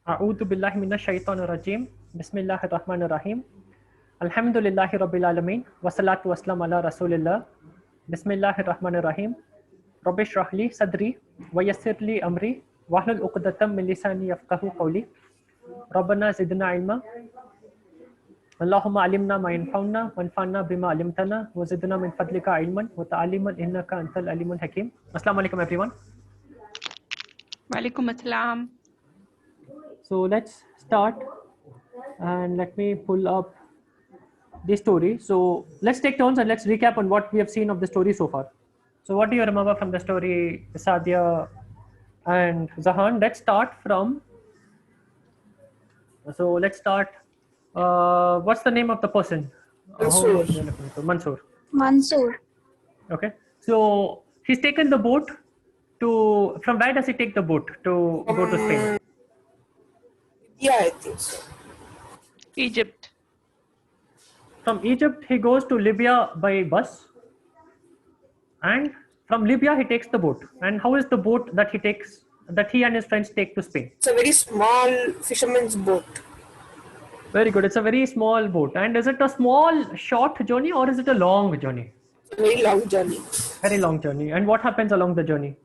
A'udhu billahi minash shaitanir rajim. Bismillahir rahmanir rahim. Alhamdulillahi rabbil alamin. Wassalatu wassalamu ala rasulillah. Bismillahir rahmanir rahim. Rabbi shrah li sadri wa yassir li amri wahlul 'uqdatam min lisani yafqahu qawli. Rabbana zidna ilma. Allahumma alimna ma yanfa'una wanfa'na bima 'allamtana wa zidna min fadlika ilman wa ta'aliman innaka antal alimul hakim. Assalamu alaikum everyone. Walaikum assalam. So let's start, and let me pull up the story. So let's take turns and let's recap on what we have seen of the story so far. So what do you remember from the story, Sadia and Zahan? Let's start from. So let's start. What's the name of the person? Mansoor. Mansoor. Mansoor. Okay. So he's taken the boat to. From where does he take the boat to go to Spain? Yeah, I think so. Egypt. From Egypt, he goes to Libya by bus, and from Libya he takes the boat. And how is the boat that he and his friends take to Spain? It's a very small fisherman's boat. Very good. It's a very small boat. And is it a small, short journey or is it a long journey? It's a very long journey. Very long journey. And what happens along the journey?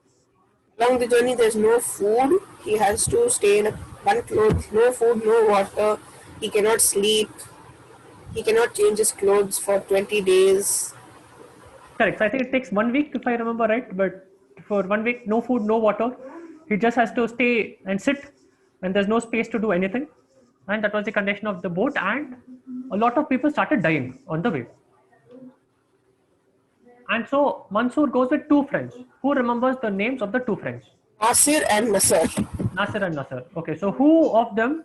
Along the journey, there's no food. He has to stay in one clothes. No food, no water. He cannot sleep. He cannot change his clothes for 20 days. Correct. So I think it takes 1 week, if I remember right. But for 1 week, no food, no water. He just has to stay and sit, and there's no space to do anything. And that was the condition of the boat. And a lot of people started dying on the way. And so Mansoor goes with two friends. Who remembers the names of the two friends? Nasir and Nasser. Nasser and Nasser. Okay, so who of them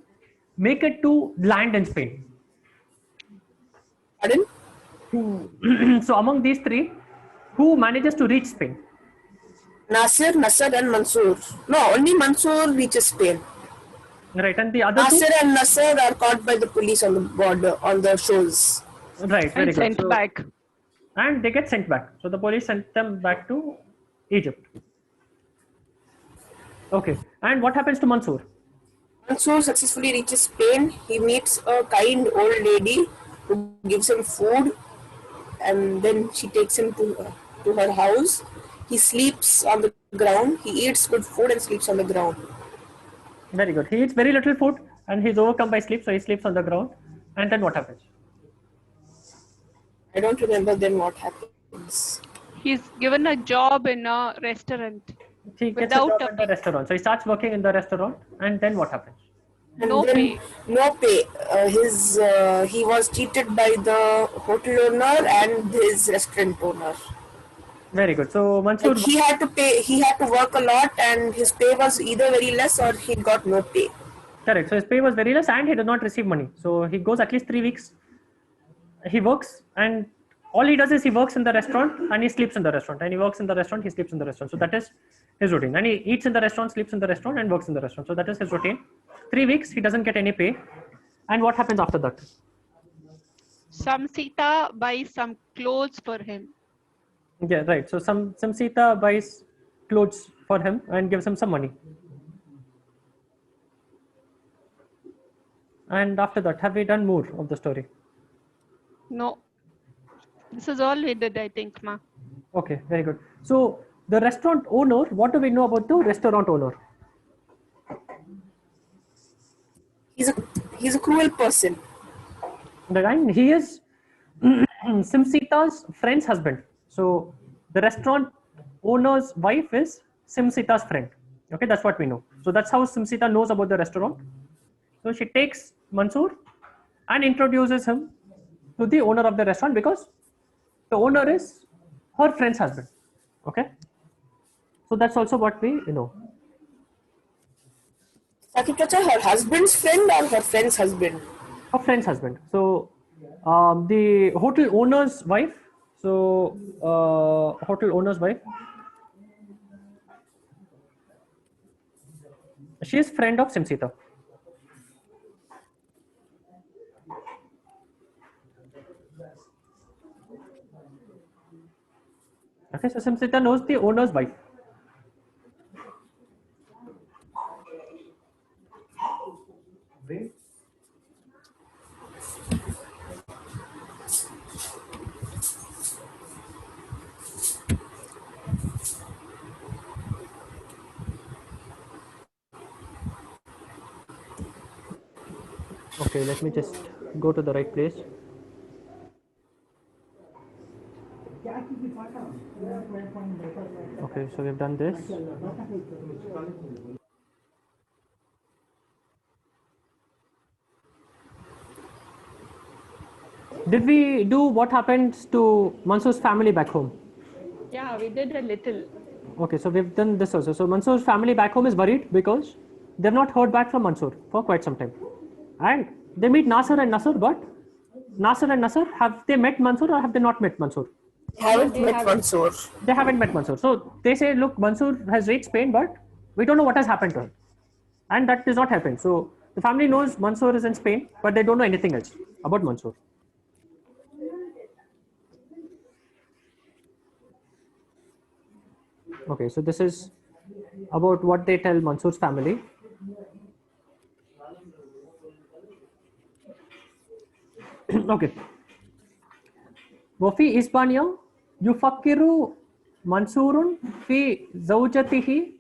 make it to land in Spain? Pardon? So among these three, who manages to reach Spain? Nasir, and Mansoor. No, only Mansoor reaches Spain. Right, and the other Nasir two? and Nasser are caught by the police on the border, on the shores. Right, very And good. sent So- back. And they get sent back. So the police sent them back to Egypt. Okay, and what happens to Mansoor? Mansoor successfully reaches Spain. He meets a kind old lady who gives him food, and then she takes him to her house. He sleeps on the ground. He eats good food and sleeps on the ground. Very good. He eats very little food and he's overcome by sleep, so he sleeps on the ground. And then what happens? I don't remember then what happens. He's given a job in a restaurant. He gets Without a job a in the restaurant. So he starts working in the restaurant, and then what happens? And No then, pay. No pay. He was cheated by the hotel owner and his restaurant owner. Very good. So Mansoor, Like he had to pay. He had to work a lot, and his pay was either very less or he got no pay. correct. So his pay was very less, and he did not receive money. So he goes at least 3 weeks. He works, and all he does is he works in the restaurant and he sleeps in the restaurant. And he works in the restaurant, he sleeps in the restaurant. So that is his routine. And he eats in the restaurant, sleeps in the restaurant, and works in the restaurant. So that is his routine. 3 weeks, he doesn't get any pay. And what happens after that? Some Sita buys some clothes for him. Yeah, right. So some Sita buys clothes for him and gives him some money. And after that, have we done more of the story? No. This is all we did, I think, ma. Okay, very good. So the restaurant owner, what do we know about the restaurant owner? He's a cruel person. And he is Simsita's friend's husband. So the restaurant owner's wife is Simsita's friend. Okay, that's what we know. So that's how Simsita knows about the restaurant. So she takes Mansoor and introduces him to the owner of the restaurant because the owner is her friend's husband. Okay, so that's also what we know. Sakib Chacha, her husband's friend or her friend's husband? Her friend's husband. So the hotel owner's wife. So hotel owner's wife. She is friend of Simsita. Okay, so Simsita knows the owner's wife. Okay, let me just go to the right place. Okay, so we've done this. Did we do what happens to Mansoor's family back home? Yeah, we did a little. Okay, so we've done this also. So Mansoor's family back home is worried because they've not heard back from Mansoor for quite some time. And they meet Nasser and Nasser, but Nasser and Nasser, have they met Mansoor or have they not met Mansoor? Haven't they met haven't. Mansoor. They haven't met Mansoor. So they say, look, Mansoor has reached Spain, but we don't know what has happened to him. And that is not helping. So the family knows Mansoor is in Spain, but they don't know anything else about Mansoor. Okay, so this is about what they tell Mansoor's family. Okay. وفي إسبانيا يفكر منصور في زوجته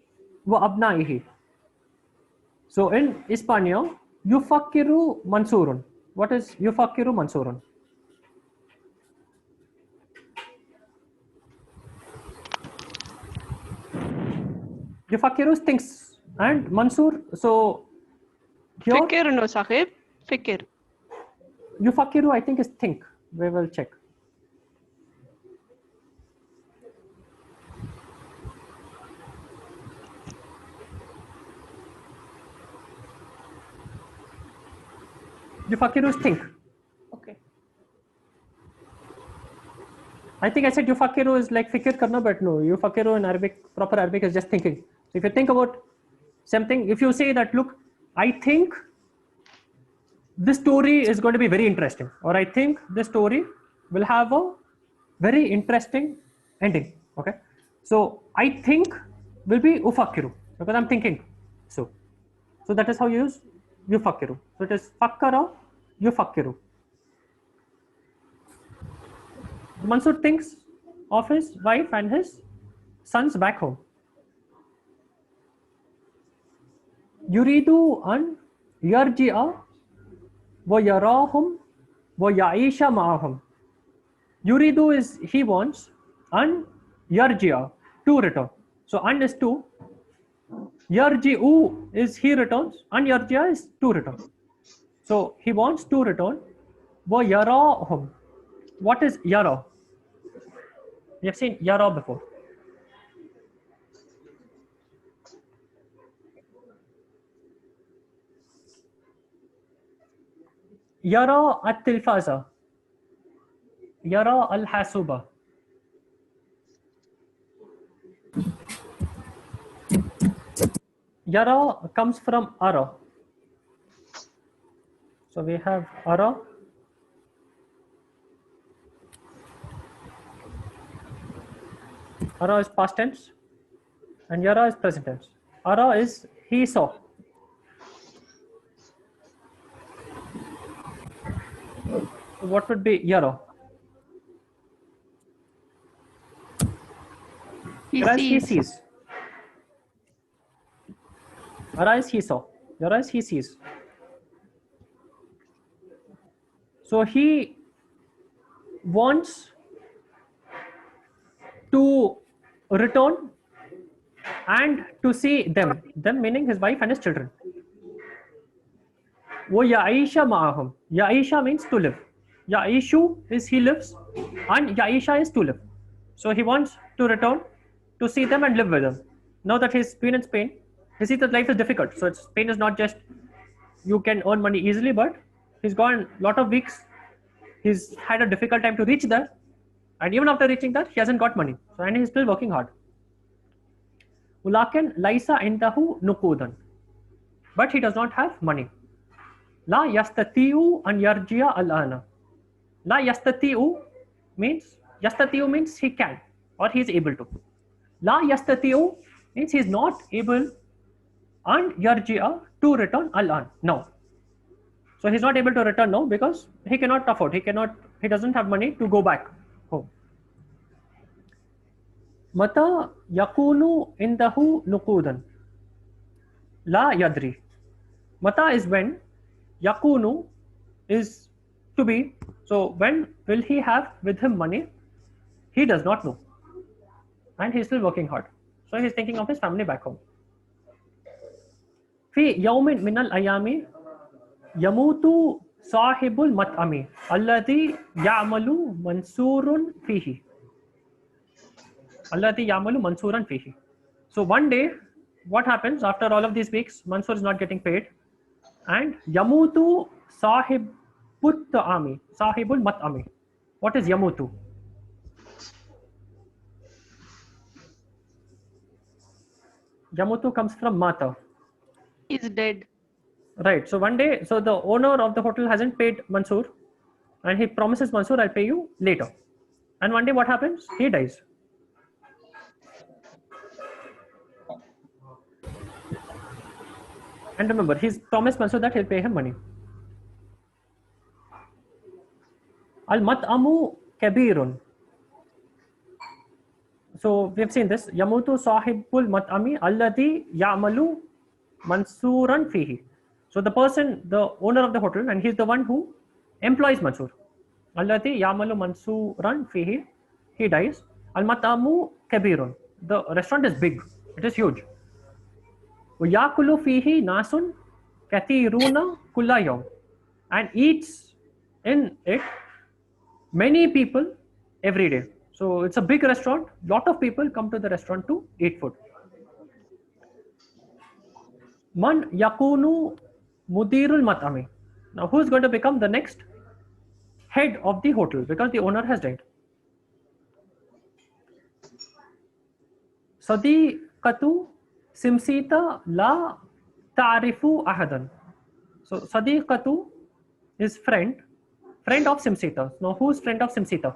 وأبنائه. So in Hispania, يفكر منصور. What is يفكر منصور? يفكر is thinks and Mansoor. So here Fikir no sahib. Fikir. يفكر I think is think. We will check. يفكر is think. Okay. I think I said yufakiru is like fikir karna, but no, yufakiru in Arabic, proper Arabic is just thinking. So if you think about something, if you say that, look, I think this story is going to be very interesting, or I think this story will have a very interesting ending. Okay, so I think will be ufakiru because I'm thinking. So that is how you use yufakiru. So it is fakkara yufakiru. Mansoor thinks of his wife and his sons back home. Yuridu an yarji'a wa yarahum wa ya'isha ma'ahum. Yuridu is he wants, an yarji'a to return. So an is to, yarji'u is he returns, and yarji'a is to return. So he wants to return. Wa yarahum. What is yara? We have seen yara before. Yara at-tilfaza. Yara al-hasuba. Yara comes from ara. So we have ara. Ara is past tense and yara is present tense. Ara is he saw. What would be yara? Yara is he sees. Ara is he saw. Yara is he sees. So he wants to return and to see them. Them meaning his wife and his children. Wo ya'isha ma'ahum. Ya'isha means to live. Ya'ishu is he lives and ya'isha is to live. So he wants to return to see them and live with them. Now that he's been in Spain, he sees that life is difficult. So Spain is not just you can earn money easily, but he's gone a lot of weeks. He's had a difficult time to reach there. And even after reaching that, he hasn't got money. So and he's still working hard. Ulakin laisa indahu nukudan. But he does not have money. La yastatiu an yarjia al-ana. La yastatiu means he can or he is able to. La yastatiu means he is not able an yarjia to return al-an. No. So he's not able to return now because he cannot afford. He doesn't have money to go back home. Mata yakunu indahu nukudan. La yadri. Mata is when. Yakunu is to be. So when will he have with him money? He does not know. And he's still working hard. So he's thinking of his family back home. في يوم من الأيام يموت صاحب المطعم الذي يعمل منصور فيه. الذي يعمل منصورا فيه. So one day, what happens after all of these weeks? Mansur is not getting paid, and yamutu sahibut ta'ami, sahibul mat'ami. What is yamutu? Yamutu comes from mata. He's dead. Right. So one day, so the owner of the hotel hasn't paid Mansur, and he promises Mansur, I'll pay you later. And one day, what happens? He dies. And remember, he's promised Mansur that he'll pay him money. Al-mat'amu kabirun. So we've seen this. Yamutu sahibul mat'ami alladhi ya'malu mansuran fihi. So the person, the owner of the hotel, and he's the one who employs Mansur. Alladhi ya'malu mansuran fihi. He dies. Al-mat'amu kabirun. The restaurant is big. It is huge. وَيَأْكُلُ فِيهِ نَاسٌ كَثِيرُونَ كُلَّ يَوْمٍ. And eats in it many people every day. So it's a big restaurant. Lot of people come to the restaurant to eat food. Man yakunu mudirul mat'ami. Now who's going to become the next head of the hotel because the owner has died? Sadiqatu Simsita la ta'rifu ahadan. So Sadiqatu is friend of Simsita. Now who's friend of Simsita?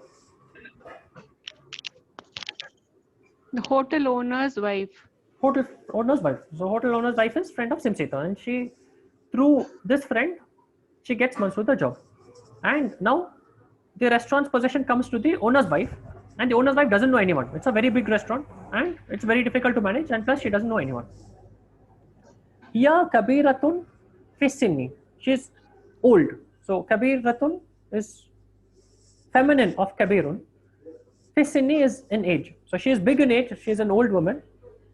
The hotel owner's wife. Hotel owner's wife. So hotel owner's wife is friend of Simsita, and she, through this friend, she gets Mansur the job. And now the restaurant's possession comes to the owner's wife, and the owner's wife doesn't know anyone. It's a very big restaurant, and it's very difficult to manage, and plus she doesn't know anyone. Hiya kabiratun fi sinni. She's old. So kabiratun is feminine of kabirun. Fi sinni is in age. So she is big in age. She is an old woman.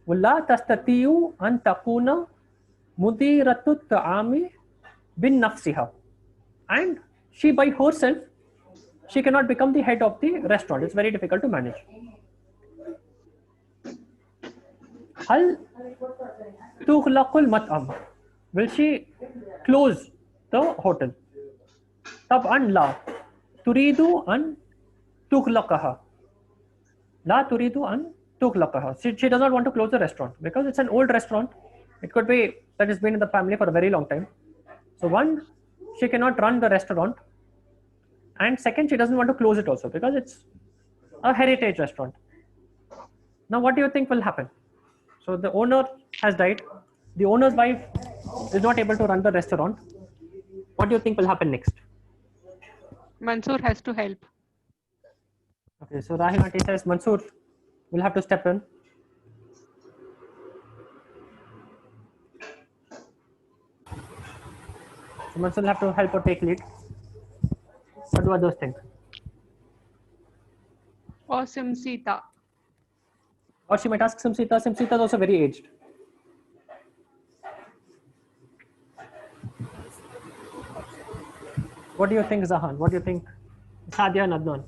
وَلَا تَسْتَطِيعُ أَن تَكُونَ مُدِيرَةُ الطَّعَامِ بِنَفْسِهَا. And she by herself, she cannot become the head of the restaurant. It's very difficult to manage. هل تغلق المطعم? Will she close the hotel? طبعا لا. تريد أن تغلقها. لا تريد أن تغلقها. She does not want to close the restaurant because it's an old restaurant. It could be that it's been in the family for a very long time. So one, she cannot run the restaurant, and second, she doesn't want to close it also because it's a heritage restaurant. Now what do you think will happen? So the owner has died. The owner's wife is not able to run the restaurant. What do you think will happen next? Mansur has to help. Okay, so Rahil Aunty says Mansur will have to step in. So Mansur will have to help or take lead. What do others think? Or Simsita. Or she might ask Simsita. Simsita is also very aged. What do you think, Zahan? What do you think, Sadia and Adnan?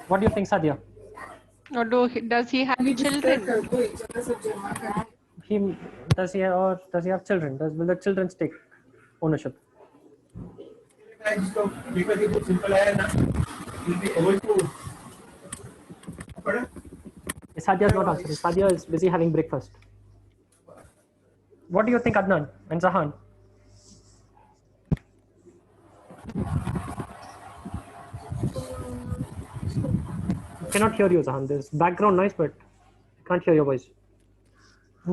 What do you think, Sadia? Or does he have children? Does he have children? Will the children take ownership? Sadia is not answering. Sadia is busy having breakfast. What do you think, Adnan and Zahan? cannot hear you, Zahan. There's background noise, but I can't hear your voice.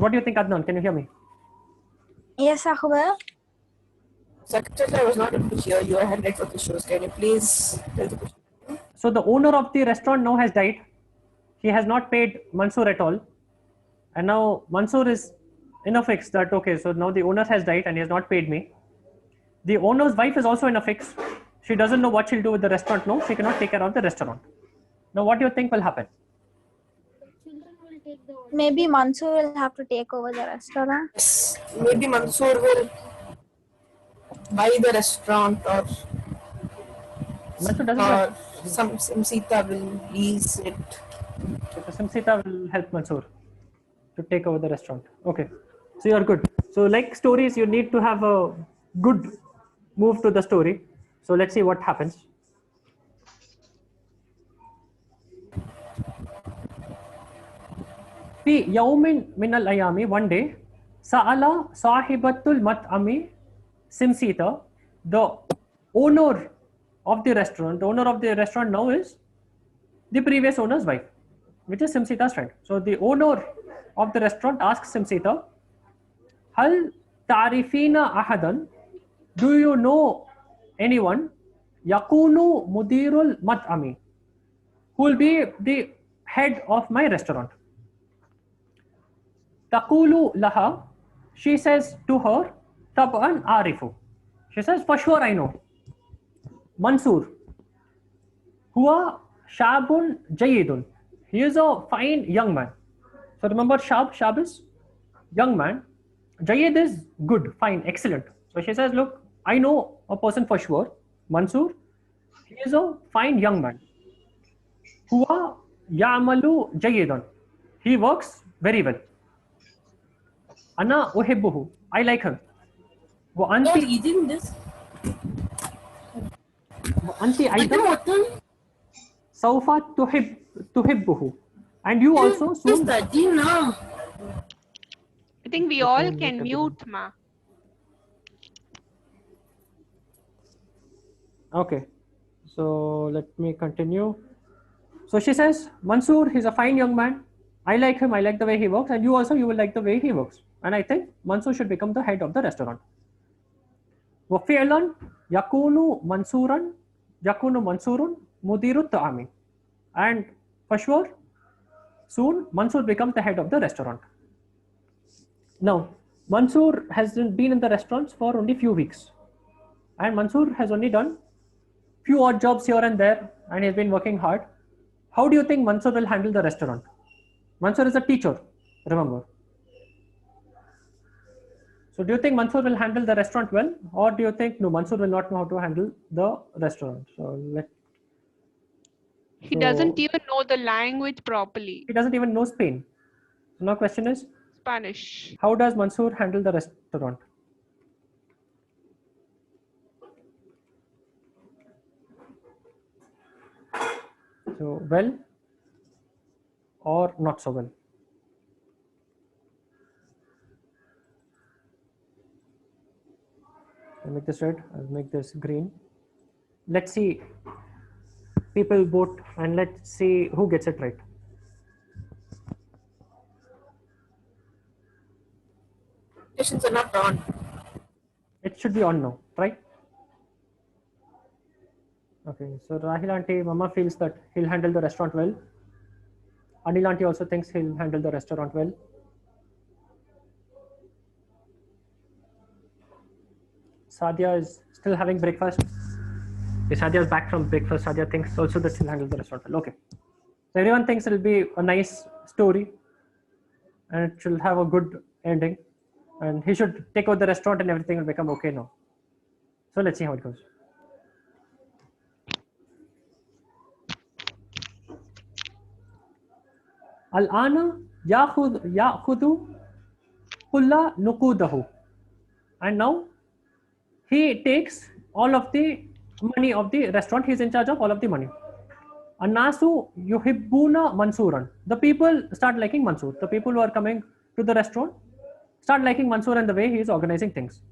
What do you think, Adnan? Can you hear me? Yes, Ahmed. Secretary, I was not able to hear you. I had network issues. Can you please tell the question? So the owner of the restaurant now has died. He has not paid Mansoor at all. And now Mansoor is in a fix that, okay, so now the owner has died and he has not paid me. The owner's wife is also in a fix. She doesn't know what she'll do with the restaurant now. She cannot take care of the restaurant. Now, what do you think will happen? Maybe Mansoor will have to take over the restaurant. Yes, maybe Mansoor will buy the restaurant, or Mansoor doesn't have, some Simsita will lease it. so Simsita will help Mansoor to take over the restaurant. Okay, so you're good. So like stories, you need to have a good move to the story. So let's see what happens. في يوم من الأيام, one day, سأل صاحبة المطعم Simsita, the owner of the restaurant. The owner of the restaurant now is the previous owner's wife, which is Simsita's friend. So the owner of the restaurant asks Simsita, هل تعرفين أحدا? Do you know anyone? يكون مدير المطعم, who will be the head of my restaurant. تقول لها, she says to her, طبعا أعرف. She says, for sure I know. Mansoor, هو شاب جيد. He is a fine young man. So remember, shab is young man. Jayed is good, fine, excellent. So she says, look, I know a person for sure. Mansoor, he is a fine young man. هو يعمل جيدا. He works very well. أنا أحبه. I like him. وأنت Not eating this. وأنت أيضا سوف تحبه. And you also soon. now. I think we all can mute, ma. Okay, so let me continue. So she says, Mansoor, he's a fine young man. I like him. I like the way he works, and you also, you will like the way he works. And I think Mansoor should become the head of the restaurant. وفعلا يكون منصور مدير الطعام. And for sure, soon Mansoor becomes the head of the restaurant. Now, Mansoor has been in the restaurants for only few weeks, and Mansoor has only done few odd jobs here and there, and he's been working hard. How do you think Mansoor will handle the restaurant? Mansoor is a teacher, remember. So do you think Mansoor will handle the restaurant well, or do you think no, Mansoor will not know how to handle the restaurant? So He doesn't even know the language properly. he doesn't even know Spain. So now question is, Spanish. how does Mansoor handle the restaurant? So well or not so well? I'll make this red, I'll make this green. Let's see people vote and let's see who gets it right. Questions are not on. It should be on now, right? Okay, so Rahil auntie, Mama feels that he'll handle the restaurant well. Anil auntie also thinks he'll handle the restaurant well. Sadia is still having breakfast. Okay, Sadia is back from breakfast. Sadia thinks also that she'll handle the restaurant well. Okay, so everyone thinks it'll be a nice story and it should have a good ending. And he should take over the restaurant and everything will become okay now. So let's see how it goes. الآن يأخذ كل نقوده. And now he takes all of the money of the restaurant. He's in charge of all of the money. الناس يحبون منصورا. The people start liking Mansoor. The people who are coming to the restaurant start liking Mansoor and the way he is organizing things.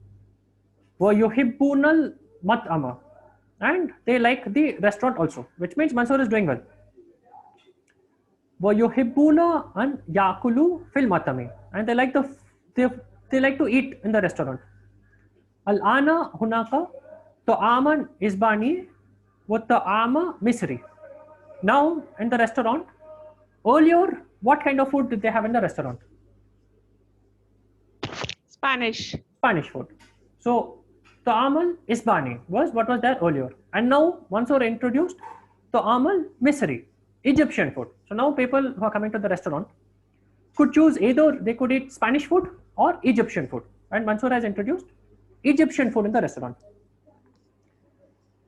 ويحبون المطعم. And they like the restaurant also, which means Mansoor is doing well. وَيُحِبُّونَ أَنْ يَأْكُلُوا فِي الْمَطْعَمِ, and they like to eat in the restaurant. الآن هناك طعام إسباني وطعام مصري. Now in the restaurant, earlier what kind of food did they have in the restaurant? Spanish. Spanish food. So طعام إسباني was what was there earlier, and now Mansoor introduced طعام مصري, Egyptian food. So now people who are coming to the restaurant could choose either they could eat Spanish food or Egyptian food, and Mansoor has introduced Egyptian food in the restaurant.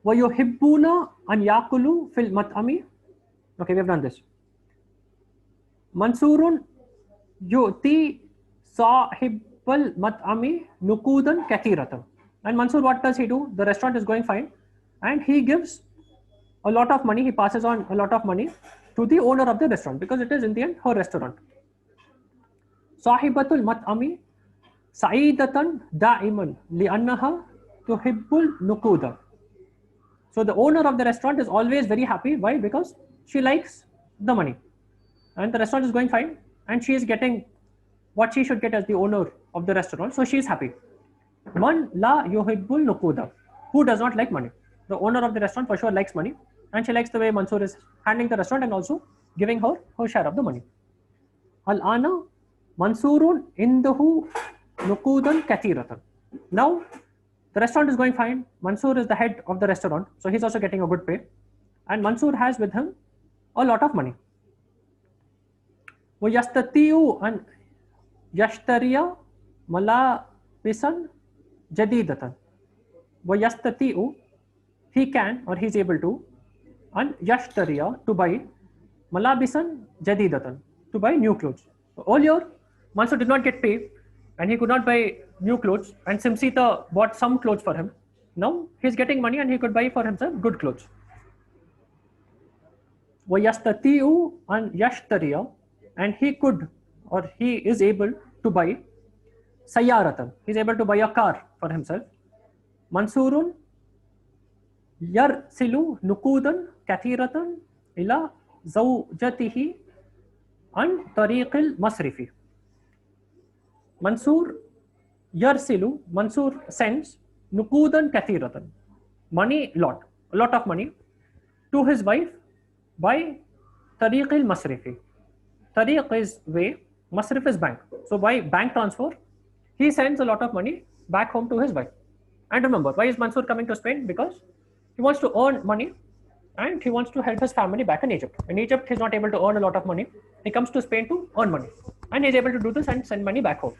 وَيُحِبُّونَ أَنْ يَأْكُلُوا فِي الْمَطْعَمِ. Okay, we have done this. Mansoorun yu'ti sahib al-mat'ami nukudan kathiratan. And Mansoor, what does he do? The restaurant is going fine, and he gives a lot of money, he passes on a lot of money to the owner of the restaurant, because it is in the end her restaurant. Sahibatul mat'ami sa'idatan da'iman li'annaha tuhibbul nukuda. So the owner of the restaurant is always very happy. Why? Because she likes the money, and the restaurant is going fine, and she is getting what she should get as the owner of the restaurant, so she is happy. Man la yuhibbul nukuda. Who does not like money? The owner of the restaurant for sure likes money, and she likes the way Mansoor is handling the restaurant and also giving her share of the money. Al-ana Mansoorun indahu nukudan kathiratan. Now the restaurant is going fine. Mansoor is the head of the restaurant, so he's also getting a good pay, and Mansoor has with him a lot of money. وَيَسْتَطِيعُ أَنْ يَشْتَرِيَ مَلَابِسًا جَدِيدَةً. وَيَسْتَطِيعُ, he can or he's able to, and yashtariya, to buy, malabisan jadidatan, to buy new clothes. So earlier, Mansoor did not get paid and he could not buy new clothes, and Simsita bought some clothes for him. Now he's getting money and he could buy for himself good clothes. وَيَسْتَطِيعُ أَنْ يَشْتَرِيَ, and he could or he is able to buy sayyaratan, he's able to buy a car for himself. Mansoorun yarsilu nukudan kathiratan ila zawjatihi an tariqil masrifi. Mansoor yarsilu, Mansoor sends nukudan kathiratan, money, a lot of money to his wife by tariqil masrifi. Tariq is way, masrif is bank. So by bank transfer, he sends a lot of money back home to his wife. And remember, why is Mansoor coming to Spain? Because he wants to earn money and he wants to help his family back in Egypt. In Egypt, he's not able to earn a lot of money. He comes to Spain to earn money, and he's able to do this and send money back home.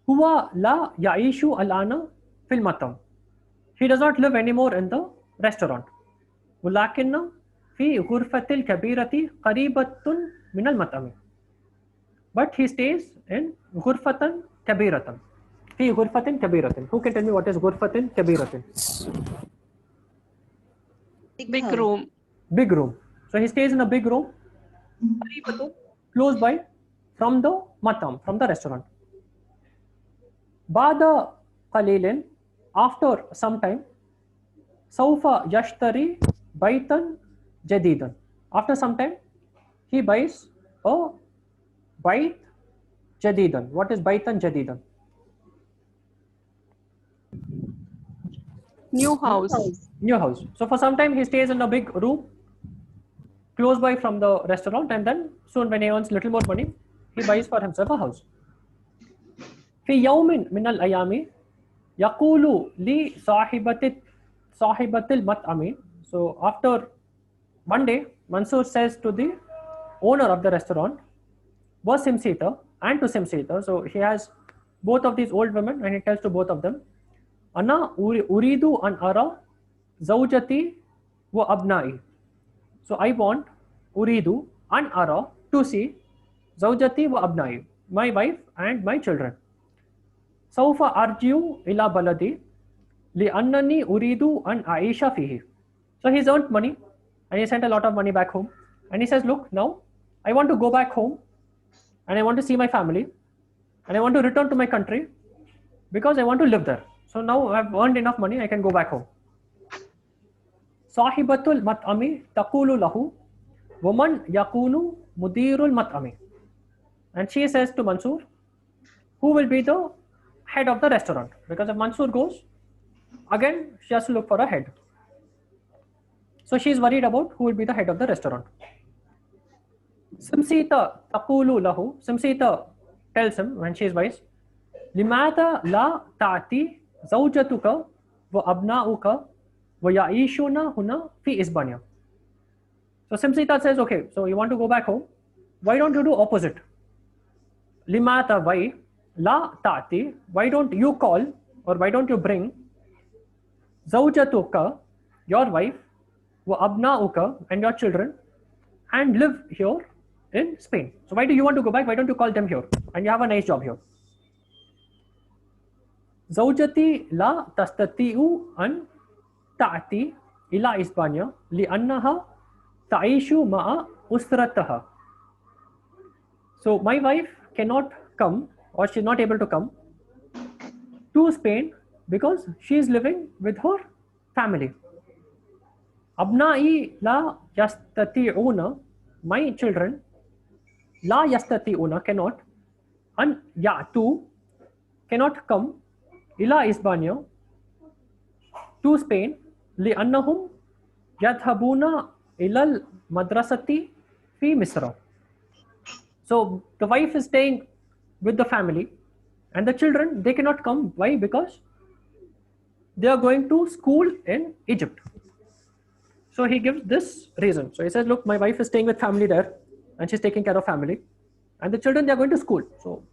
Huwa la yaishu alana fil matam. He does not live anymore in the restaurant. Walakinna fi ghurfatil kabirati qaribatun min al matami. But he stays in ghurfatan kabiratan. Fi ghurfatin kabiratin. Who can tell me what is ghurfatin kabiratin? Big room. Big room. So he stays in a big room, close by from the matam, from the restaurant. Bada qalilin, after some time, Saufa yashtari baitan jadidan. After some time, he buys a bait jadidan. What is baitan jadidan? New house. New house. So for some time he stays in a big room close by from the restaurant, and then soon when he earns little more money, he buys for himself a house. في يوم من الأيام يقول لي صاحبة المطعم. So after one day, Mansoor says to the owner of the restaurant, was Simsita, and to Simsita. So he has both of these old women and he tells to both of them, Ana uridu an ara zawjati wa abnai. So I want uridu an ara, to see zawjati wa abnai, my wife and my children. Saufa arjiu ila baladi li annani uridu an aisha fihi. So he's earned money and he sent a lot of money back home, and he says, look, now I want to go back home and I want to see my family and I want to return to my country because I want to live there. So now I've earned enough money, I can go back home. Sahibatul mat'ami taqulu lahu ومن يكون مدير المطعم. And she says to Mansoor, who will be the head of the restaurant? Because if Mansoor goes, again she has to look for a head. So she is worried about who will be the head of the restaurant. Simsita taqulu lahu. Simsita tells him when she is wise, لماذا لا تأتي زوجتك وأبناؤك ويعيشون هنا في إسبانيا. So Simsita says, okay, so you want to go back home, why don't you do opposite? Limata, why? La ta'ti, why don't you call or why don't you bring zawjatuka, your wife, wa abna'uka, and your children, and live here in Spain. So why do you want to go back? Why don't you call them here and you have a nice job here? Zawjati la tastati'u an ta'ti ila Ispania li'annaha ta'ishu ma'a usrataha. So my wife cannot come, or she's not able to come to Spain because she is living with her family. Abna'i la yastati'una, my children, la yastati'una, cannot, an ya'tu, cannot come, ila Ispania, to Spain, li'annahum yadhabuna ilal madrasati fi Misra. So the wife is staying with the family and the children, they cannot come. Why? Because they are going to school in Egypt. So he gives this reason. So he says, look, my wife is staying with family there and she's taking care of family, and the children, they are going to school. So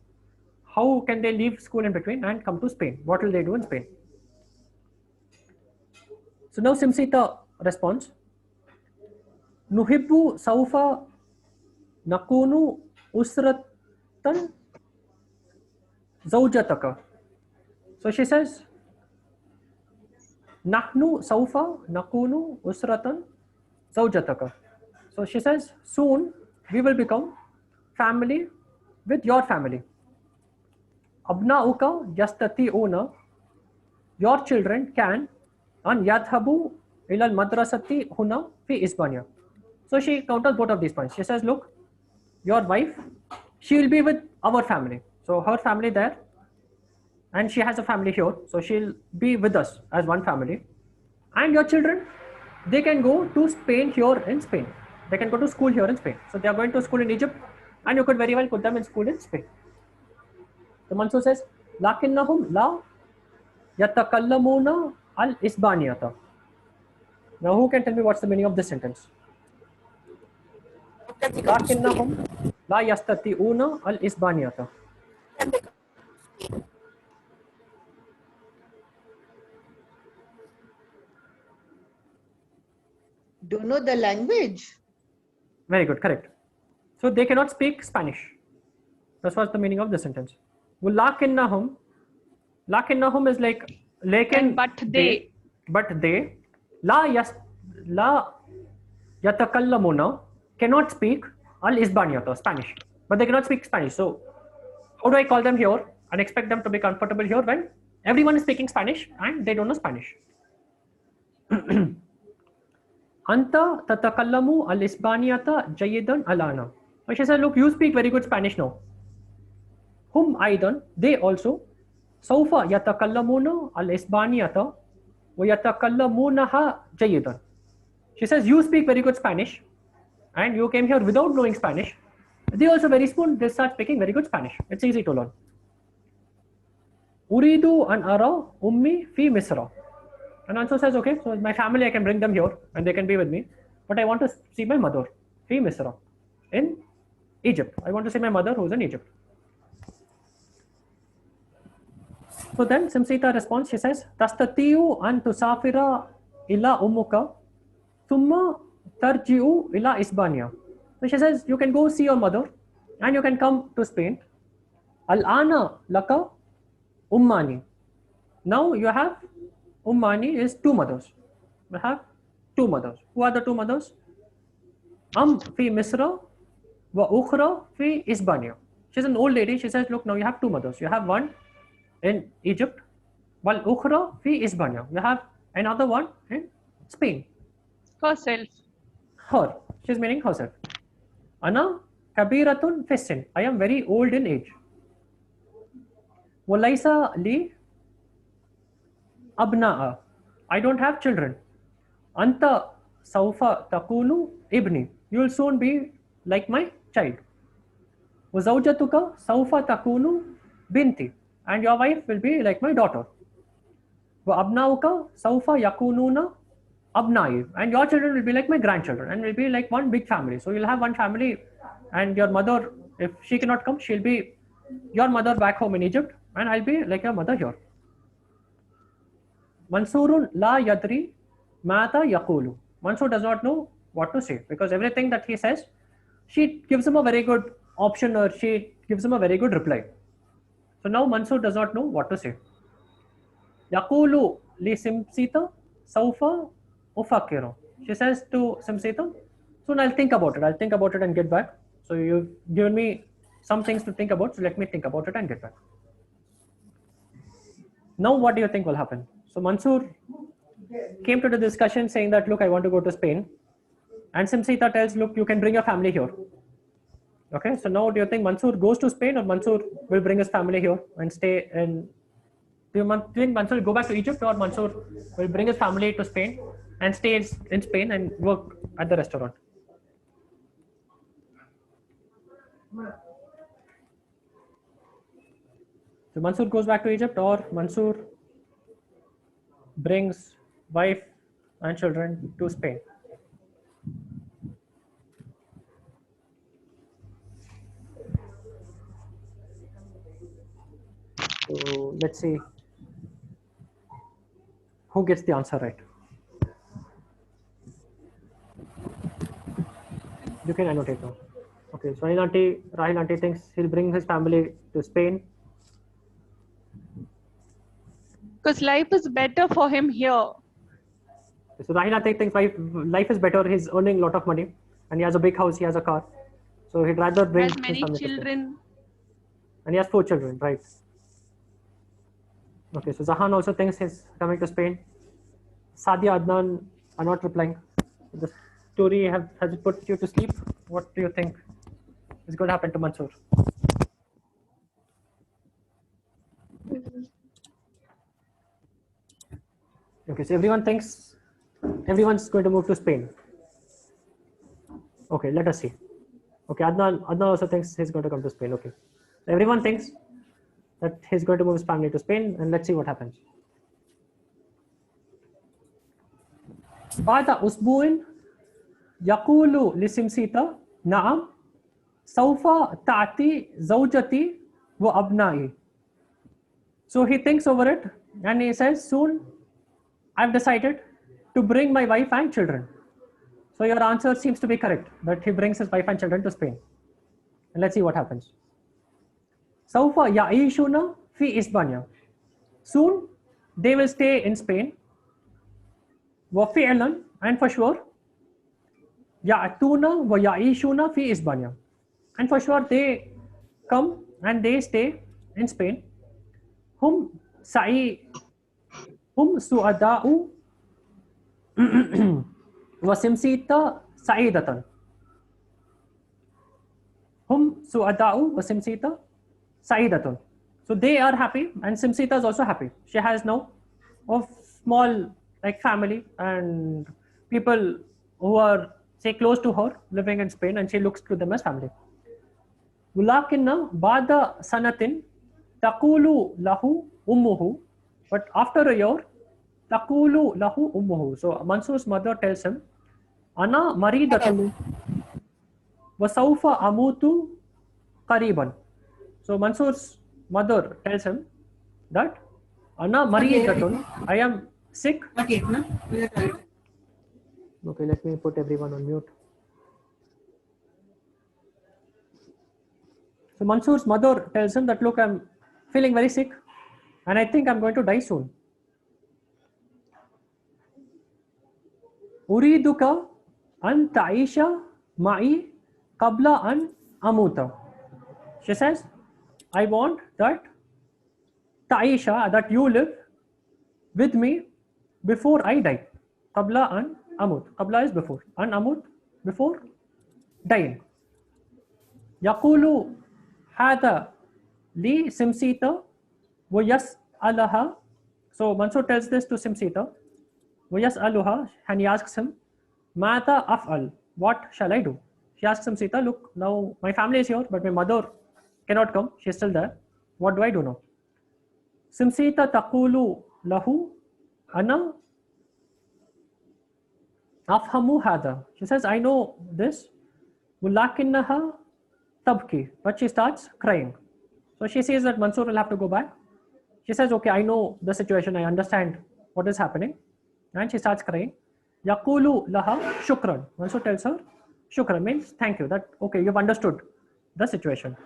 how can they leave school in between and come to Spain? What will they do in Spain? So now Simsita responds, Nuhibbu Saufa Nakunu Usratan Zawjataka. So she says, Nahnu Saufa Nakunu Usratan Zawjataka. So she says, soon we will become family with your family. Abna'uka yastati'una, your children can, an yadhabu ila al-madrasati huna fi Ispania. So she counters both of these points. She says, look, your wife, she will be with our family. So her family there, and she has a family here. So she'll be with us as one family. And your children, they can go to Spain here in Spain. They can go to school here in Spain. So they are going to school in Egypt, and you could very well put them in school in Spain. The Mansoor says, Lakinnahum la yatakallamuna al-Isbaniyata. Now who can tell me what's the meaning of this sentence? Lakinnahum la yastati'una al-Isbaniyata. Don't know the language. Very good, correct. So they cannot speak Spanish. That's what's the meaning of this sentence. Well, lakinnahum is like lekin, But they. la yatakallamuna, cannot speak al-Isbaniyata, Spanish. But they cannot speak Spanish. So how do I call them here and expect them to be comfortable here when everyone is speaking Spanish and they don't know Spanish? Anta tatakallamu al-Isbaniyata jayidan alana. So she said, look, you speak very good Spanish now. Hum aidan, they also, Saufa yatakallamuna al-Isbaniyata wa yatakallamunaha jayidan. She says, you speak very good Spanish and you came here without knowing Spanish. They also very soon, they start speaking very good Spanish. It's easy to learn. Uridu an ara ummi fi Misra. And also says, okay, so my family, I can bring them here and they can be with me. But I want to see my mother, fi Misra, in Egypt. I want to see my mother who's in Egypt. So then Simsita responds, she says, Tastatiu an tusafira illa ummuka thumma tarji'u ila Isbania. So she says, you can go see your mother and you can come to Spain. Al-ana laka ummani. Now you have ummani is two mothers. You have two mothers. Who are the two mothers? Fi Misra wa ukhra fi Isbania. She's an old lady. She says, look, now you have two mothers. You have one in Egypt, wal ukhra fi Isbania. You have another one in Spain. Herself. Her. She's meaning herself. Ana kabiratun fi sin. I am very old in age. Walaysa li abna'a. I don't have children. Anta saufa takunu ibni. You will soon be like my child. Wazawjatuka saufa takunu binti. And your wife will be like my daughter. Wa abnauka saufa yakununa abnai. And your children will be like my grandchildren and will be like one big family. So you'll have one family, and your mother, if she cannot come, she'll be your mother back home in Egypt, and I'll be like your mother here. Mansurun la yadri mata yaqulu. Mansur does not know what to say, because everything that he says, she gives him a very good option, or she gives him a very good reply. So now Mansur does not know what to say. Yaqulu li Simsita saufa ufakiru. She says to Simsita, soon I'll think about it. I'll think about it and get back. So you've given me some things to think about, so let me think about it and get back. Now what do you think will happen? So Mansur came to the discussion saying that, look, I want to go to Spain. And Simsita tells, look, you can bring your family here. Okay, so now do you think Mansur goes to Spain, or Mansur will bring his family here and stay in? Do you think Mansur will go back to Egypt, or Mansur will bring his family to Spain and stay in Spain and work at the restaurant? So Mansur goes back to Egypt, or Mansur brings wife and children to Spain. So let's see who gets the answer right. You can annotate now. Okay, so Rahil auntie thinks he'll bring his family to Spain. Because life is better for him here. So Rahil auntie thinks life is better. He's earning a lot of money and he has a big house, he has a car. So he'd rather bring Has his many family to Spain. children. And he has 4 children, right? Okay, so Zahan also thinks he's coming to Spain. Sadia, Adnan are not replying. The story has it put you to sleep? What do you think is going to happen to Mansur? Okay, so everyone thinks everyone's going to move to Spain. Okay, let us see. Okay, Adnan also thinks he's going to come to Spain. Okay, everyone thinks that he's going to move his family to Spain, and let's see what happens. بعد أسبوع يقول لسمسيتا نعم سوف تأتي زوجتي وأبنائي. So he thinks over it and he says, soon I've decided to bring my wife and children. So your answer seems to be correct, that he brings his wife and children to Spain. And let's see what happens. سوف يعيشون في إسبانيا. Soon they will stay in Spain. وفعلا, and for sure, يأتون ويعيشون في إسبانيا. And for sure they come and they stay in Spain. هم سعداء وسمسيتا سعيدة. هم سعداء وسمسيتا سعيدة. So they are happy and Simsita is also happy. She has now a small family and people who are say close to her living in Spain, and she looks to them as family. ولكن بعد سنة تقول له أمه, but after a year تقول له أمه. So Mansur's mother tells him, أنا مريضة وسوف أموت قريبا. So Mansur's mother tells him that أنا مريضة, I am sick. Okay, let me put everyone on mute. So Mansur's mother tells him that, look, I'm feeling very sick and I think I'm going to die soon. أريدك أن تعيش معي قبل أن أموت. She says, I want that Taisha, that you live with me before I die. Qabla an amut. Qabla is before. An amut, before dying. يقول هذا لي سمسيتا ويسألها. So Mansur tells this to Simsita. ويسألها, and he asks him, ماذا أفعل? What shall I do? She asks him, Sita, look, now my family is here, but my mother cannot come. She's still there. What do I do now? Simsita taqulu lahu ana afhamu hada. She says, I know this. Walakinnaha tabki. But she starts crying. So she says that Mansur will have to go back. She says, okay, I know the situation. I understand what is happening. And she starts crying. Yaqulu laha shukran. Mansur tells her, shukran means thank you. That, okay, you've understood the situation.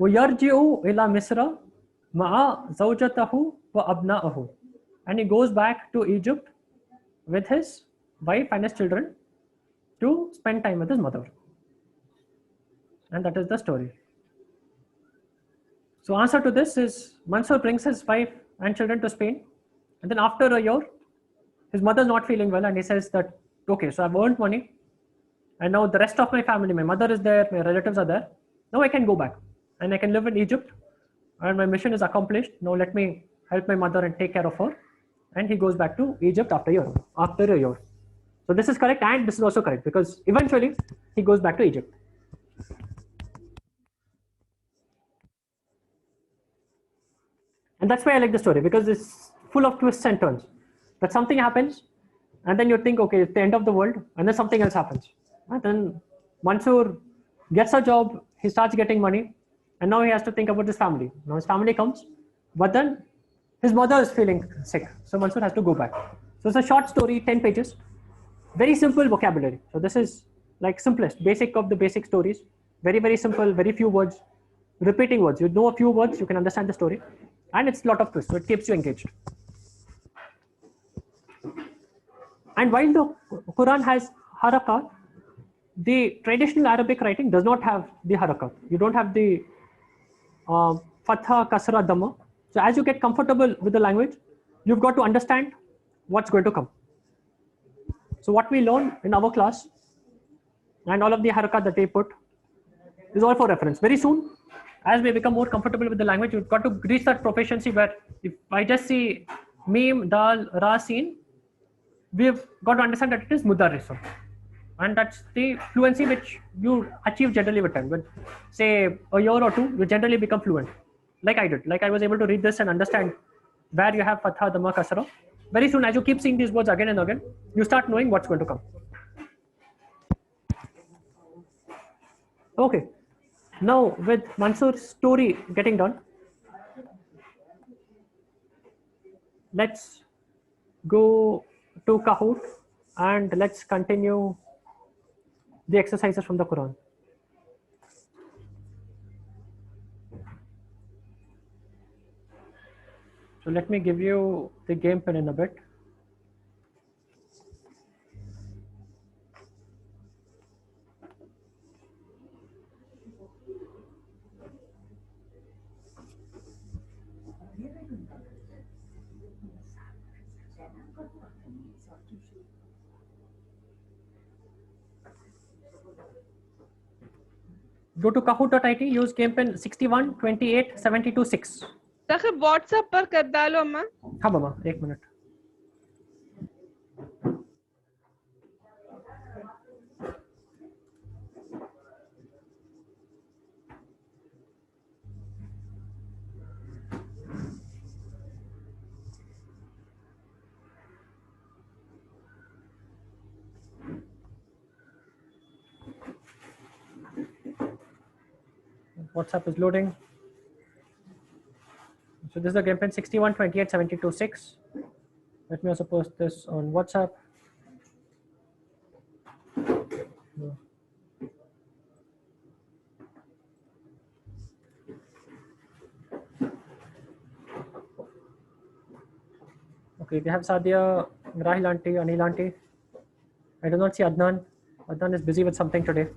وَيَرْجِعُ إِلَى مِصْرَ مَعَ زَوْجَتَهُ وَأَبْنَائِهِ. And he goes back to Egypt with his wife and his children to spend time with his mother. And that is the story. So answer to this is Mansur brings his wife and children to Spain, and then after a year, his mother is not feeling well, and he says that, okay, so I've earned money, and now the rest of my family, my mother is there, my relatives are there, now I can go back, and I can live in Egypt, and my mission is accomplished. Now let me help my mother and take care of her. And he goes back to Egypt after a year. So this is correct, and this is also correct, because eventually he goes back to Egypt. And that's why I like the story, because it's full of twists and turns. That something happens, and then you think, okay, it's the end of the world, and then something else happens. And then Mansur gets a job, he starts getting money, and now he has to think about his family. Now his family comes, but then his mother is feeling sick, so Mansur has to go back. So it's a short story, 10 pages, very simple vocabulary. So this is like simplest, basic of the basic stories, very, very simple, very few words, repeating words. You know a few words, you can understand the story, and it's a lot of twists, so it keeps you engaged. And while the Quran has harakat, the traditional Arabic writing does not have the harakat. You don't have the fatha, kasra, dhamma. So as you get comfortable with the language, you've got to understand what's going to come. So what we learn in our class and all of the harakat that they put is all for reference. Very soon, as we become more comfortable with the language, you've got to reach that proficiency where if I just see mim, dal, ra, sin, we've got to understand that it is mudarrisun. And that's the fluency which you achieve generally with time. But say a year or two, you generally become fluent. Like I did. Like I was able to read this and understand where you have fatha, dhamma, kasra. Very soon, as you keep seeing these words again and again, you start knowing what's going to come. Okay. Now, with Mansur's story getting done, let's go to Kahoot and let's continue the exercises from the Quran. So let me give you the game pen in a bit. Go to kahoot.it, use game pen 61 28 72 6. Saqib WhatsApp पर कर डालो अम्मा. हाँ मामा, एक minute. WhatsApp is loading. So this is the game pen 61 28 72 6. Let me also post this on WhatsApp. Okay, we have Sadia, Rahil auntie, Anil auntie. I do not see Adnan. Adnan is busy with something today.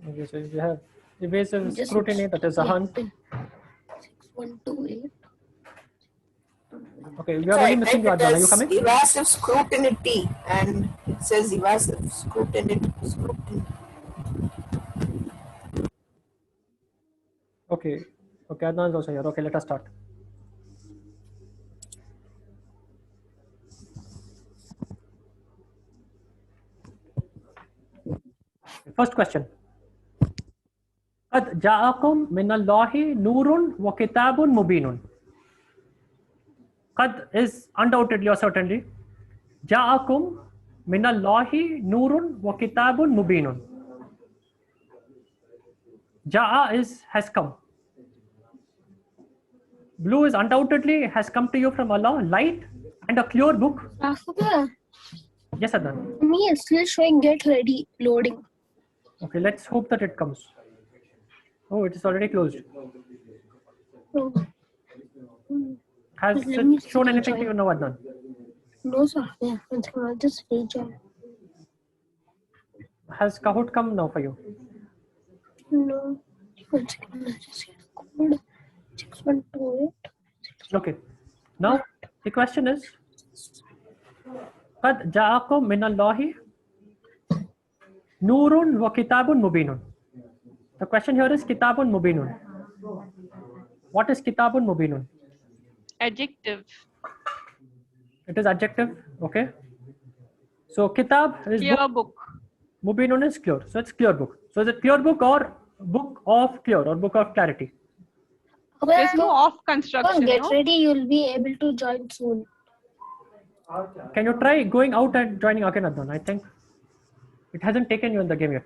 Okay, so we have evasive scrutiny, that is Zahan. 6128. Okay, we are only missing you, Adnan. Are you coming? Evasive scrutiny, and it says evasive scrutiny. Okay. Okay, Adnan is also here. Okay, let us start. First question. قد جاءكم من الله نور وكتاب مبين. قد is undoubtedly or certainly. جاءكم من الله نور وكتاب مبين. Ja'a is has come. Blue is undoubtedly has come to you from Allah, light and a clear book. After Yes, Adnan. me, it's still showing get ready loading. Okay, let's hope that it comes. Oh, it is already closed. Oh, Has Let me it shown see, anything to join. you now, Adnan? no, sir. Yeah, one second, I'll just rejoin. Has Kahoot come now for you? No, one second, I'll just get code 6128. Okay. Now the question is, قد جاءكم من الله نور وكتاب مبين. The question here is كتاب مبين. What is كتاب مبين? Adjective. It is adjective. Okay. So kitab is Clear book. book. Mubinun is clear. So it's clear book. So is it clear book or book of clear or book of clarity? There's no off First, construction, get no? ready, you'll be able to join soon. Can you try going out and joining again, Adnan? I think it hasn't taken you in the game yet.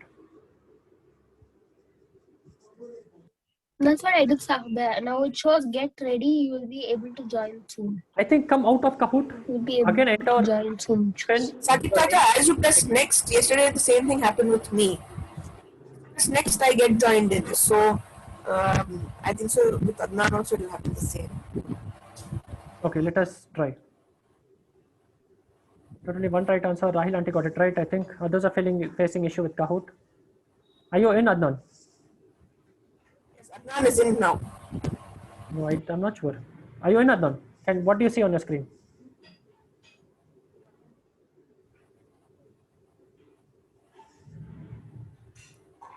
That's what I did, sir. Now it shows get ready, you will be able to join soon. I think come out of Kahoot. You'll be able Again to enter join soon. pen. Sakit Tata, as you press next, yesterday the same thing happened with me. Press next, I get joined in. So I think so with Adnan also it will happen the same. Okay, let us try. Totally one right answer. Rahil aunty got it right. I think others are facing issue with Kahoot. Are you in, Adnan? Yes, Adnan is in now. No, I'm not sure. Are you in, Adnan? And what do you see on your screen?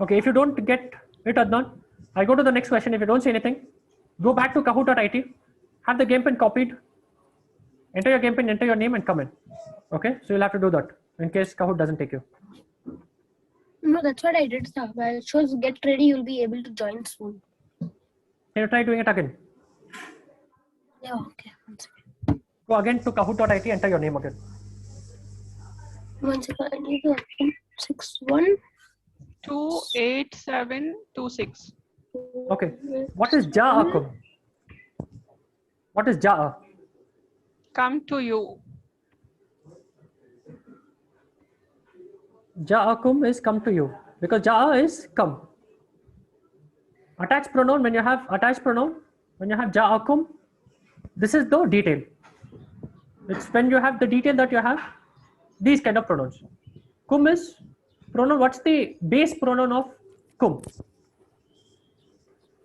Okay, if you don't get it, Adnan, I'll go to the next question. If you don't see anything, go back to kahoot.it, have the game pin copied, enter your game pin, enter your name and come in. Okay, so you'll have to do that in case Kahoot doesn't take you. No, that's what I did, sir. But it shows get ready, you'll be able to join soon. Can you try doing it again? Yeah, okay. One second. Go again to kahoot.it, enter your name again. One second, I need to open 61. 28726. Okay, what is Ja'akum? What is Ja'a? Come to you. Ja'akum is come to you because Ja'a is come. Attached pronoun, when you have attached pronoun, when you have Ja'akum, this is the detail. It's when you have the detail that you have these kind of pronouns. Kum is pronoun. What's the base pronoun of kum?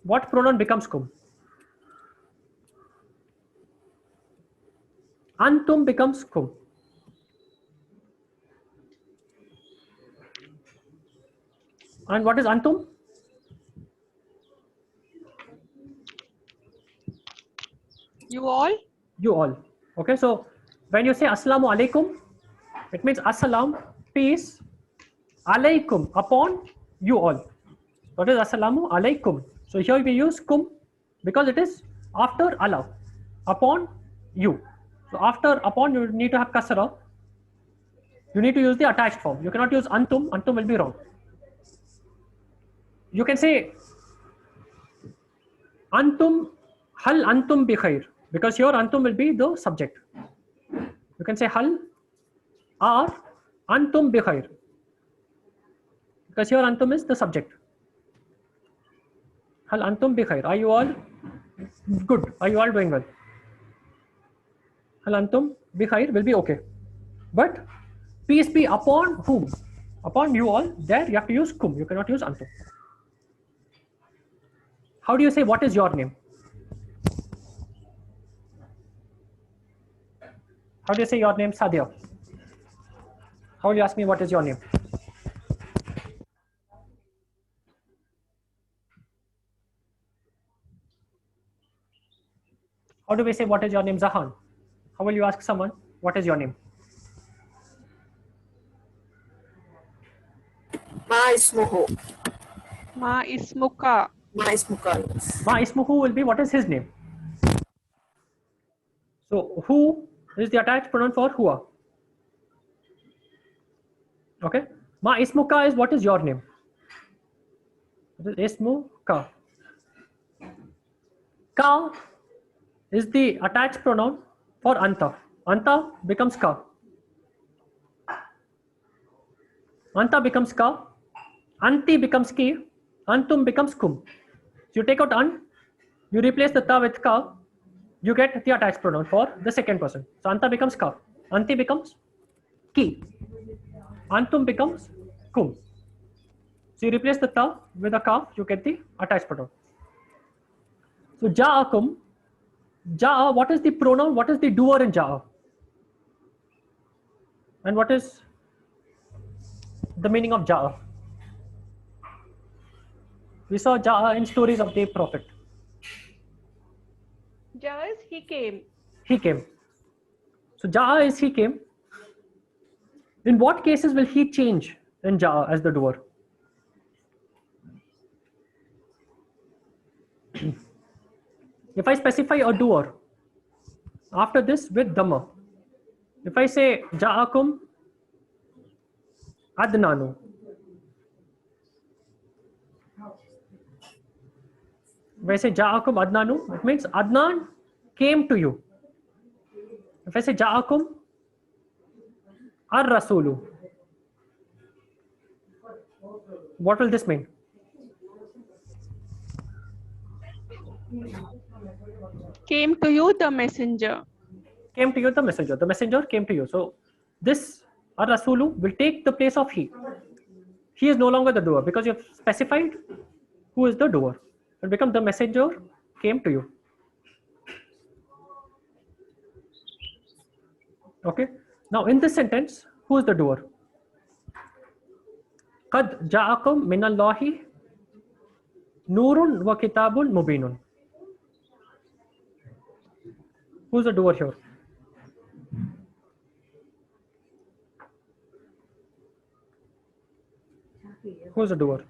What pronoun becomes kum? Antum becomes kum. And what is antum? You all? You all. Okay, so when you say Assalamu alaikum, it means Assalam, peace, alaikum, upon you all. What is Assalamu alaikum? So here we use kum because it is after Allah, upon you. So after upon you need to have kasra. You need to use the attached form. You cannot use antum. Antum will be wrong. You can say antum, hal antum bi khair, because here antum will be the subject. You can say hal or antum bi khair, because here antum is the subject. Hal antum bi khair. Are you all good? Are you all doing well? Hal antum bi khair will be okay. But peace be upon whom? Upon you all. There you have to use kum. You cannot use antum. How do you say what is your name? How do you say your name, Sadia? How will you ask me what is your name? How do we say what is your name, Zahan? How will you ask someone what is your name? Ma ismuhu. Ma ismuka. Ma ismuka. Ma ismuhu will be what is his name. So who is the attached pronoun for huwa. Okay. Ma ismuka is what is your name. Ismuka. Ka is the attached pronoun for anta. Anta becomes ka. Anta becomes ka. Anti becomes ki. Antum becomes kum. So you take out an, you replace the ta with ka, you get the attached pronoun for the second person. So anta becomes ka. Anti becomes ki. Antum becomes kum. So you replace the ta with a ka, you get the attached pronoun. So ja'akum. Ja'a, what is the pronoun? What is the doer in ja'a? And what is the meaning of ja'a? We saw ja'a in stories of the Prophet. Jaz, he came. He came. So ja'a is he came. In what cases will he change in ja'a as the doer? If I specify a doer after this with dhamma, if I say ja'akum adnanu, if I say ja'akum adnanu, it means Adnan came to you. If I say ja'akum ar-rasulu, what will this mean? Came to you the messenger. Came to you the messenger. The messenger came to you. So this ar-rasulu will take the place of he. He is no longer the doer because you have specified who is the doer. It will become the messenger came to you. Okay. Now in this sentence, who is the doer? Qad ja'akum minallahi nurun wa kitabun mubinun. Who's the doer here? Who's the doer?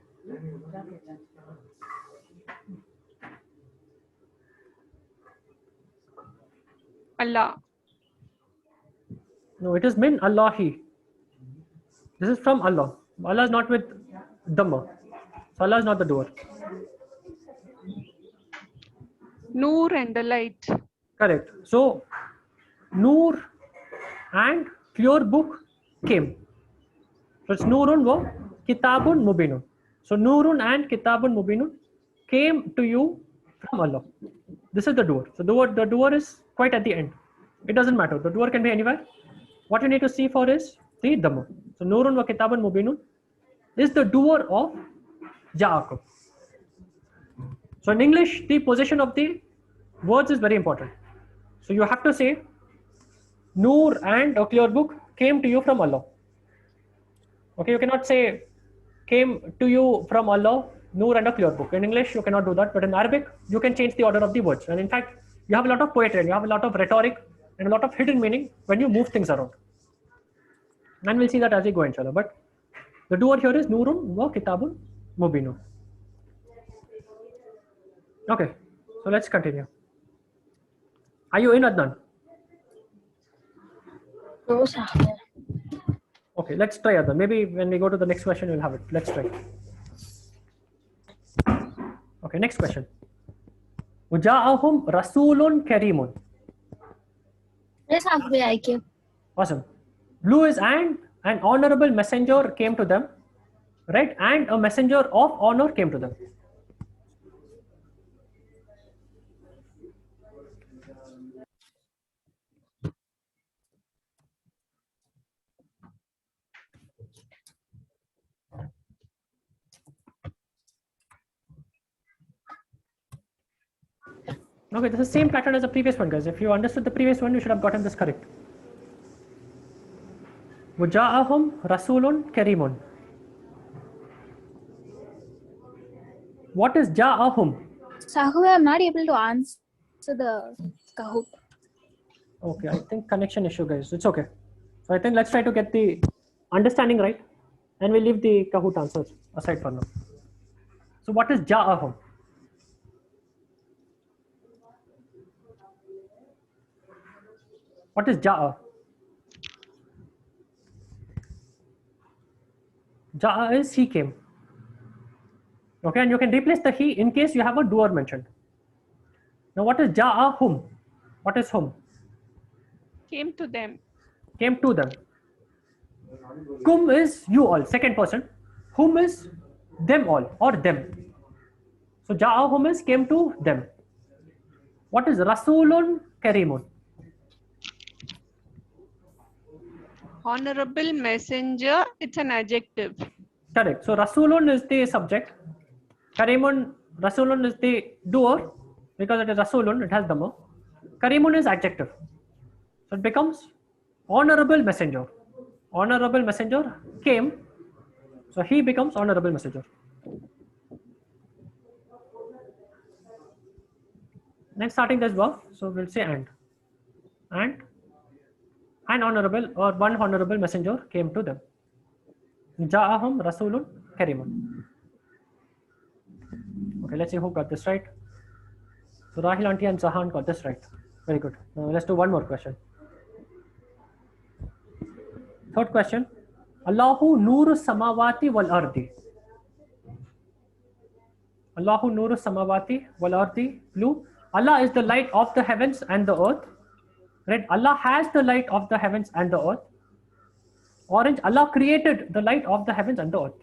Allah. No, it is min Allahi. This is from Allah. Allah is not with Dhamma. So Allah is not the doer. Noor and the light. Correct. So Noor and clear book came. So it's Nurun wa Kitabun Mubinun. So Nurun and Kitabun Mubinun came to you from Allah. This is the doer. So the doer is quite at the end. It doesn't matter. The doer can be anywhere. What you need to see for is the Dhamma. So Nurun wa Kitabun Mubinun is the doer of Ja'akum. So in English, the position of the words is very important. So you have to say Noor and a clear book came to you from Allah. Okay, you cannot say came to you from Allah, Noor and a clear book. In English, you cannot do that, but in Arabic, you can change the order of the words. And in fact, you have a lot of poetry, and you have a lot of rhetoric, and a lot of hidden meaning when you move things around. And we'll see that as we go, inshallah. But the doer here is Nurun wa Kitabun Mubinun. Okay, so let's continue. Are you in, Adnan? No, Sahib. Okay, let's try Adnan. Maybe when we go to the next question, we'll have it. Let's try. Okay, next question. Uja'ahum Rasulun Karimun. Yes, Sahib, I came. Awesome. Blue is and an honorable messenger came to them, right? And a messenger of honor came to them. Okay, this is the same pattern as the previous one, guys. If you understood the previous one, you should have gotten this correct. وجاءهم رسول كريم. What is جاءهم? Sahu, I'm not able to answer the Kahoot. Okay, I think connection issue, guys. It's okay. So I think let's try to get the understanding right, and we'll leave the Kahoot answers aside for now. So what is ja'ahum? What is ja'a? Ja'a is he came. Okay, and you can replace the he in case you have a doer mentioned. Now what is ja'ahum? What is hum? Came to them. Came to them. Kum is you all, second person. Hum is them all or them. So ja'ahum is came to them. What is rasulun karimun? Honorable messenger, it's an adjective. Correct. So rasulun is the subject. Karimun, rasulun is the doer because it is rasulun, it has dhamma. Karimun is adjective. So it becomes honorable messenger. Honorable messenger came. So he becomes honorable messenger. Next starting this verb, so we'll say and. And an honorable or one honorable messenger came to them. Ja'ahum rasulun karimun. Okay, let's see who got this right. So Rahil Auntie and Zahan got this right. Very good. Now let's do one more question. Third question. Allahu nuru samawati wal ardi. Allahu nuru samawati wal ardi. Blue. Allah is the light of the heavens and the earth. Red. Allah has the light of the heavens and the earth. Orange. Allah created the light of the heavens and the earth.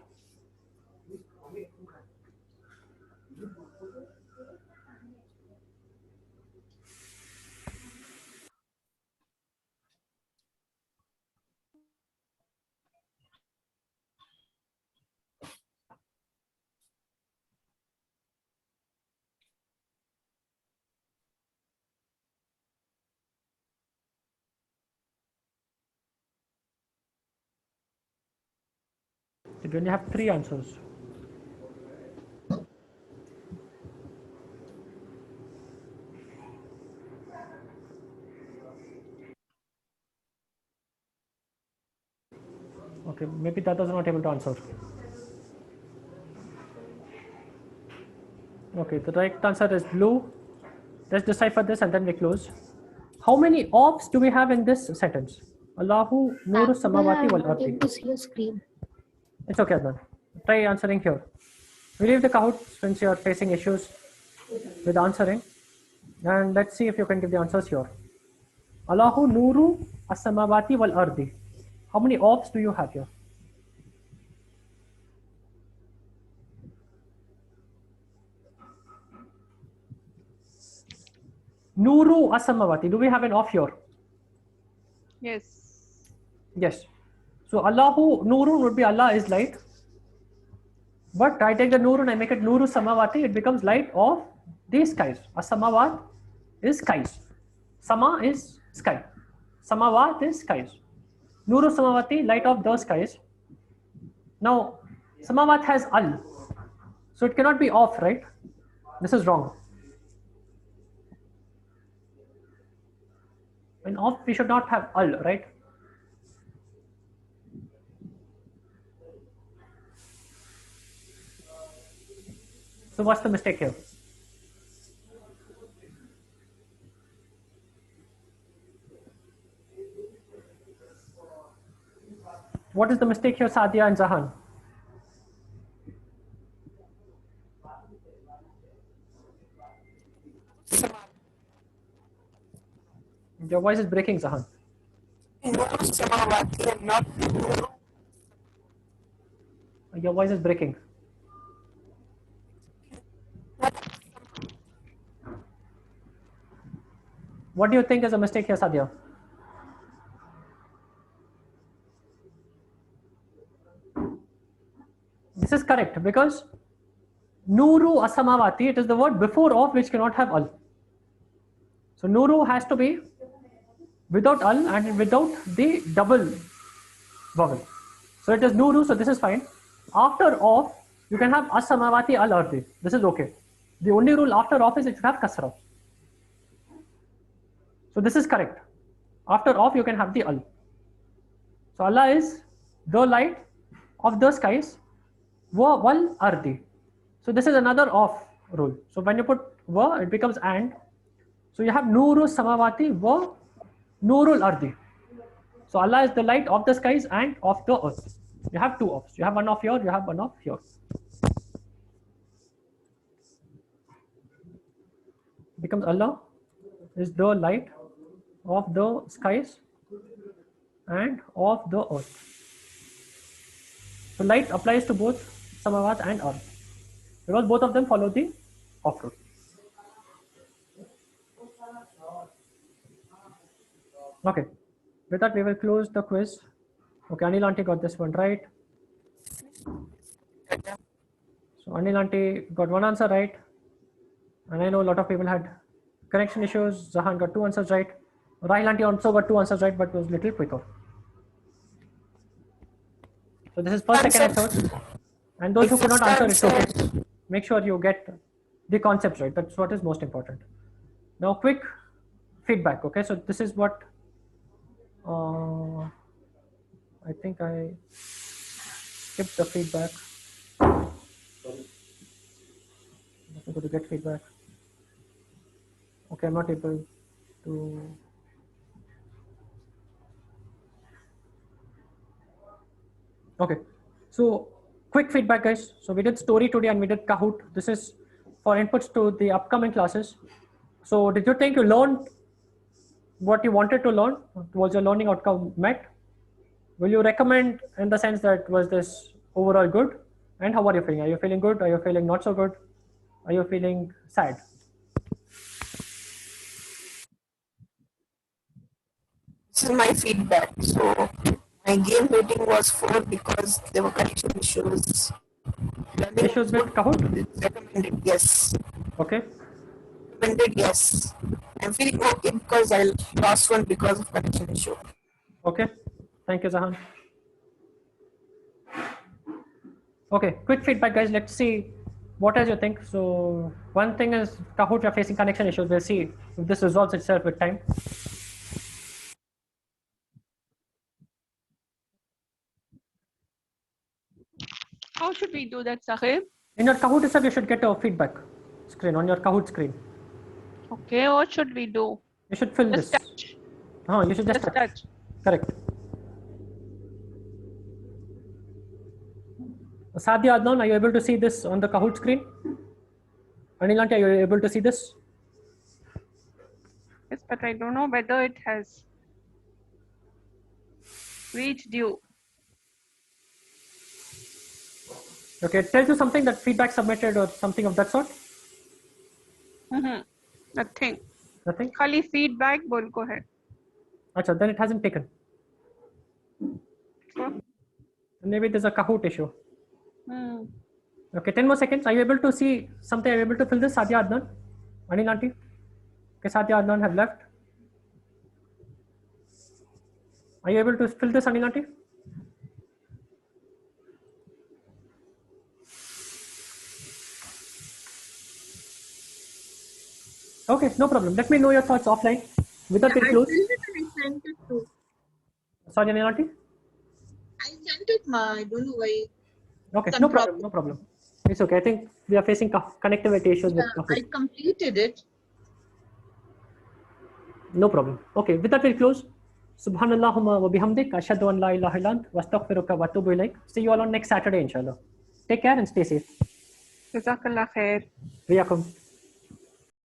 You only have 3 answers. Okay, maybe that was not able to answer. Okay, the right answer is blue. Let's decipher this and then we close. How many ofs do we have in this sentence? Allahu nuru samawati wal I'm not ardi. able to see your screen. It's okay, Adnan. Try answering here. We leave the Kahoot since you are facing issues with answering. And let's see if you can give the answers here. Allahu nuru as-samawati wal ardi. How many ofs do you have here? Nuru as-samawati. Do we have an off here? Yes. Yes. So Allahu Nurun would be Allah is light. But I take the Nurun, I make it Nuru Samawati, it becomes light of the skies. As-samawat is skies. Sama is sky. Samawat is skies. Nuru Samawati, light of the skies. Now, Samawat has Al. So it cannot be off, right? This is wrong. In off, we should not have Al, right? So what's the mistake here? What is the mistake here, Sadia and Zahan? Your voice is breaking, Zahan. Nuru samawati and not nuru. Your voice is breaking. What do you think is a mistake here, Sadia? This is correct because Nuru Asamavati, it is the word before of which cannot have Al. So Nuru has to be without Al and without the double vowel. So it is nuru, so this is fine. After of, you can have as-samawati al-ardi. This is okay. The only rule after of is it should have kasra. So this is correct. After of, you can have the al. So Allah is the light of the skies, wa wal ardi. So this is another of rule. So when you put wa, it becomes and. So you have nuru samawati wa nurul ardi. So Allah is the light of the skies and of the earth. You have two ofs. You have one of here, you have one of here. Becomes Allah is the light of the skies and of the earth. So light applies to both samawat and earth because both of them follow the off rule. Okay, with that we will close the quiz. Okay, Anil Aunty got this one right. So Anil Aunty got one answer right, and I know a lot of people had connection issues. Zahan got two answers right. Rahil Aunty also got two answers right, but was little quicker. So this is first, second, and third. And those who could not answer, it's okay. Make sure you get the concepts right. That's what is most important. Now, quick feedback. Okay, so this is what I think I skipped the feedback. I'm going to get feedback. Okay, I'm not able to. Okay, so quick feedback, guys. So we did story today and we did Kahoot. This is for inputs to the upcoming classes. So did you think you learned what you wanted to learn? Was your learning outcome met? Will you recommend in the sense that was this overall good? And how are you feeling? Are you feeling good? Are you feeling not so good? Are you feeling sad? This is my feedback. So my game rating was 4 because there were connection issues. Learning Issues with Kahoot? recommended, yes. Okay. Recommended, yes. I'm feeling okay because I lost one because of connection issue. Okay. Thank you, Zahan. Okay, quick feedback, guys. Let's see what else you think. So one thing is Kahoot, you're facing connection issues. We'll see if this resolves itself with time. How should we do that, Sahib? In your Kahoot itself, you should get a feedback screen on your Kahoot screen. Okay, what should we do? You should fill Just this. touch. Oh, you should just Just touch. Correct. Sadia Adnan, are you able to see this on the Kahoot screen? Anil Aunty, are you able to see this? Yes, but I don't know whether it has reached you. Okay, it tells you something that feedback submitted or something of that sort? Nothing. Nothing? Khali feedback, bol ko hai. Acha, then it hasn't taken. So, Maybe there's a Kahoot issue. hmm. Okay, 10 more seconds. Are you able to see something? Are you able to fill this? Sadia Adnan? Anil Aunty? Okay, Sadia Adnan have left. Are you able to fill this, Anil Aunty? Okay, no problem. Let me know your thoughts offline. Without it close. I sent it to. Sorry, Anil Aunty? I sent it, ma. I don't know why. Okay, Some no problem. No problem. It's okay. I think we are facing connectivity issues with I Kahoot. completed it. No problem. Okay, with that we'll close. Subhanallahumma wa bihamdik. Ashhadu an la ilaha illa ant. Wastaghfiruka wa atubu ilaik. See you all on next Saturday, inshallah. Take care and stay safe. Jazakallah khair. Riyakum.